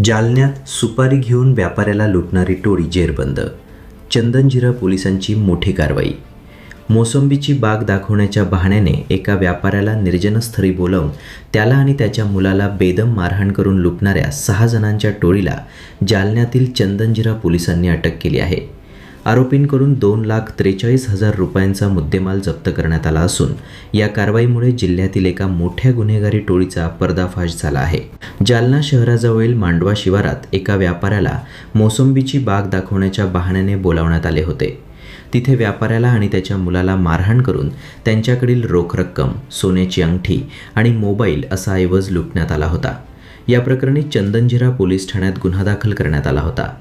जालन्यात सुपारी घेऊन व्यापाऱ्याला लुटणारी टोळी जेरबंद. चंदनजिरा पोलिसांची मोठी कारवाई. मोसंबीची बाग दाखवण्याच्या बहाण्याने एका व्यापाऱ्याला निर्जनस्थळी बोलावून त्याला आणि त्याच्या मुलाला बेदम मारहाण करून लुटणाऱ्या 6 जणांच्या टोळीला जालन्यातील चंदनजिरा पोलिसांनी अटक केली आहे. आरोपींकडून 2,43,000 रुपयांचा मुद्देमाल जप्त करण्यात आला असून या कारवाईमुळे जिल्ह्यातील एका मोठ्या गुन्हेगारी टोळीचा पर्दाफाश झाला आहे. जालना शहराजवळील मांडवा शिवारात एका व्यापाऱ्याला मोसंबीची बाग दाखवण्याच्या बहाण्याने बोलावण्यात आले होते. तिथे व्यापाऱ्याला आणि त्याच्या मुलाला मारहाण करून त्यांच्याकडील रोख रक्कम, सोन्याची अंगठी आणि मोबाईल असा ऐवज लुटण्यात आला होता. या प्रकरणी चंदनजिरा पोलीस ठाण्यात गुन्हा दाखल करण्यात आला होता.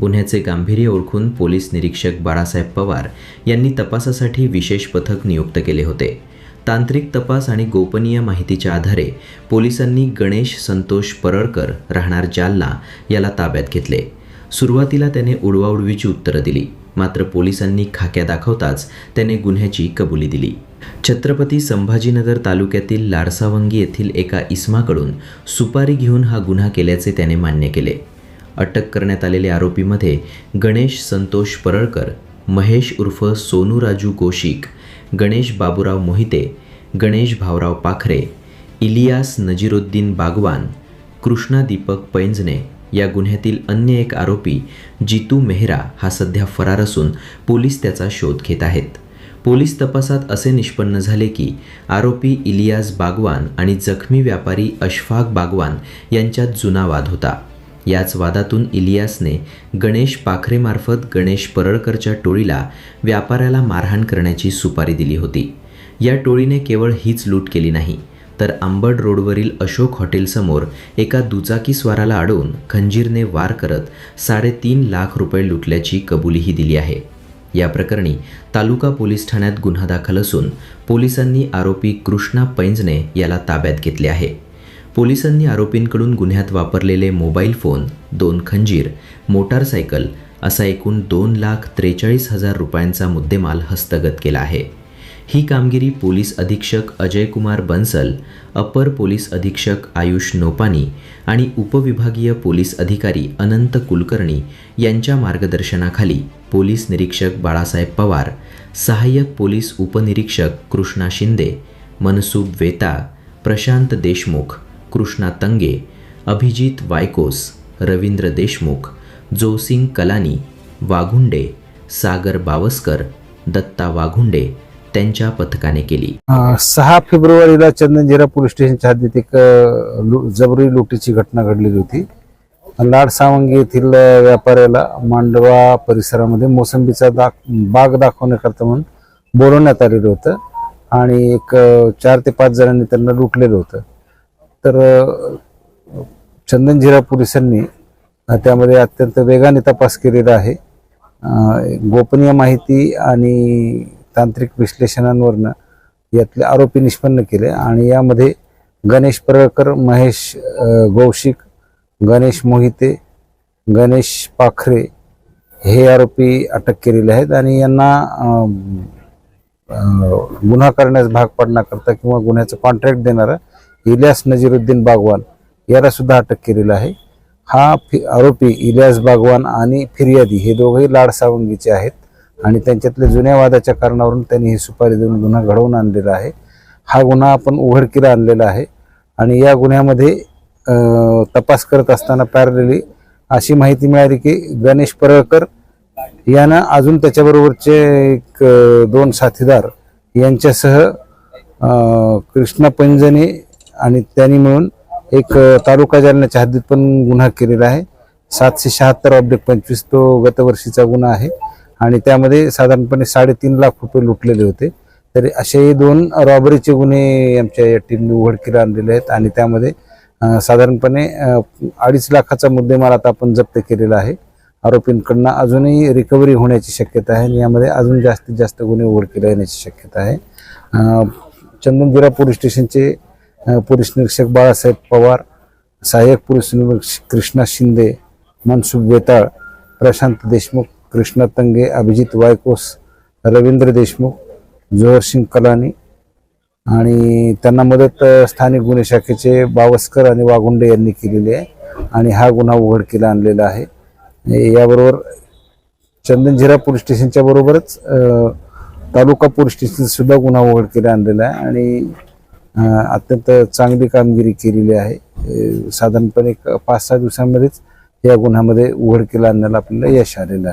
गुन्ह्याचे गांभीर्य ओळखून पोलीस निरीक्षक बाळासाहेब पवार यांनी तपासासाठी विशेष पथक नियुक्त केले होते. तांत्रिक तपास आणि गोपनीय माहितीच्या आधारे पोलिसांनी गणेश संतोष परळकर राहणार जालना याला ताब्यात घेतले. सुरुवातीला त्याने उडवाउडवीची उत्तरं दिली, मात्र पोलिसांनी खाक्या दाखवताच त्याने गुन्ह्याची कबुली दिली. छत्रपती संभाजीनगर तालुक्यातील लाडसावंगी येथील एका इसमाकडून सुपारी घेऊन हा गुन्हा केल्याचे त्याने मान्य केले. अटक करण्यात आलेल्या आरोपीमध्ये गणेश संतोष परळकर, महेश उर्फ सोनू राजू गोशिक, गणेश बाबूराव मोहिते, गणेश भावराव पाखरे, इलियास नजीरुद्दीन बागवान, कृष्णा दीपक पैंजणे या गुन्ह्यातील अन्य एक आरोपी जितू मेहरा हा सध्या फरार असून पोलीस त्याचा शोध घेत आहेत. पोलीस तपासात असे निष्पन्न झाले की आरोपी इलियास बागवान आणि जखमी व्यापारी अशफाक बागवान यांच्यात जुना वाद होता. याच वादातून इलियासने गणेश पाखरेमार्फत गणेश परळकरच्या टोळीला व्यापाऱ्याला मारहाण करण्याची सुपारी दिली होती. या टोळीने केवळ हीच लूट केली नाही, तर अंबड रोडवरील अशोक हॉटेलसमोर एका दुचाकीस्वाराला अडवून खंजीरने वार करत 3.5 लाख रुपये लुटल्याची कबुलीही दिली आहे. या प्रकरणी तालुका पोलीस ठाण्यात गुन्हा दाखल असून पोलिसांनी आरोपी कृष्णा पैंजणे याला ताब्यात घेतले आहे. पोलिसांनी आरोपींकडून गुन्ह्यात वापरलेले मोबाईल फोन, 2 खंजीर, मोटारसायकल असा एकूण 2,43,000 रुपयांचा मुद्देमाल हस्तगत केला आहे. ही कामगिरी पोलीस अधीक्षक अजयकुमार बन्सल, अपर पोलीस अधीक्षक आयुष नोपानी आणि उपविभागीय पोलीस अधिकारी अनंत कुलकर्णी यांच्या मार्गदर्शनाखाली पोलीस निरीक्षक बाळासाहेब पवार, सहाय्यक पोलीस उपनिरीक्षक कृष्णा शिंदे, मनसूब वेता, प्रशांत देशमुख, कृष्णा तंगे, अभिजित वायकोस, रवींद्र देशमुख, जोसिंग कलानी, वाघुंडे, सागर बावस्कर, दत्ता वाघुंडे त्यांच्या पथकाने केली. 6 फेब्रुवारीला चंदनजिरा पोलीस स्टेशनच्या हद्दीत एक जबरी लुटीची घटना घडलेली होती. लाडसावंगी येथील व्यापाऱ्याला मांडवा परिसरामध्ये मोसंबीचा बाग दाखवण्याकरता म्हणून बोलवण्यात आलेलं होतं आणि एक 4 ते 5 जणांनी त्यांना लुटलेलं होतं. तर चंदनजिरा पोलिसांनी त्यामध्ये अत्यंत वेगाने तपास केलेला आहे. गोपनीय माहिती आणि तांत्रिक विश्लेषणांवरनं यातले आरोपी निष्पन्न केले आणि यामध्ये गणेश परळकर, महेश गौशिक, गणेश मोहिते, गणेश पाखरे हे आरोपी अटक केलेले आहेत आणि यांना गुन्हा करण्यास भाग पाडण्याकरता किंवा गुन्ह्याचं कॉन्ट्रॅक्ट देणारा इलियास नजीरुद्दीन बागवान याला सुद्धा अटक केलेला आहे. हा आरोपी इलियास बागवान आणि फिर्यादी हे दोघेही लाडसावंगीचे आहेत आणि त्यांच्यातल्या जुन्या वादाच्या कारणावरून त्यांनी ही सुपारी देऊन गुन्हा घडवून आणलेला आहे. हा गुन्हा आपण उघडकीला आणलेला आहे आणि या गुन्ह्यामध्ये तपास करत असताना पॅरलली अशी माहिती मिळाली की गणेश परळकर यानं अजून त्याच्याबरोबरचे एक 2 साथीदार यांच्यासह कृष्णा पैंजणे आणि त्यांनी मिळून एक तालुका जालन्याच्या हद्दीत पण गुन्हा केलेला आहे. 776/25 तो गतवर्षीचा गुन्हा आहे आणि त्यामध्ये साधारणपणे 3.5 लाख रुपये लुटलेले होते. तरी असे 2 रॉबरीचे गुन्हे आमच्या या टीमने उघडकीला आणलेले आहेत आणि त्यामध्ये साधारणपणे 2.5 लाखाचा मुद्देमाल आता आपण जप्त केलेला आहे. आरोपींकडनं अजूनही रिकव्हरी होण्याची शक्यता आहे आणि यामध्ये अजून जास्तीत जास्त गुन्हे उघडकीला येण्याची शक्यता आहे. चंदनजिरा पोलीस स्टेशनचे पोलीस निरीक्षक बाळासाहेब पवार, सहाय्यक पोलीस निरीक्षक कृष्णा शिंदे, मनसूब वेताळ, प्रशांत देशमुख, कृष्णा तंगे, अभिजित वायकोस, रवींद्र देशमुख, जोहरसिंग कलानी आणि त्यांना मदत स्थानिक गुन्हे शाखेचे बावस्कर आणि वाघुंडे यांनी केलेली आहे. आणि हा गुन्हा उघडकीला आणलेला आहे. याबरोबर चंदनझिरा पोलीस स्टेशनच्या बरोबरच तालुका पोलीस स्टेशन सुद्धा गुन्हा उघडकीला आणलेला आहे आणि अत्यंत चांगली कामगिरी केलेली आहे. साधारणपणे 5-6 दिवसांमध्येच या गुन्ह्यामध्ये उघडकीला आणण्याला आपल्याला यश आलेलं आहे.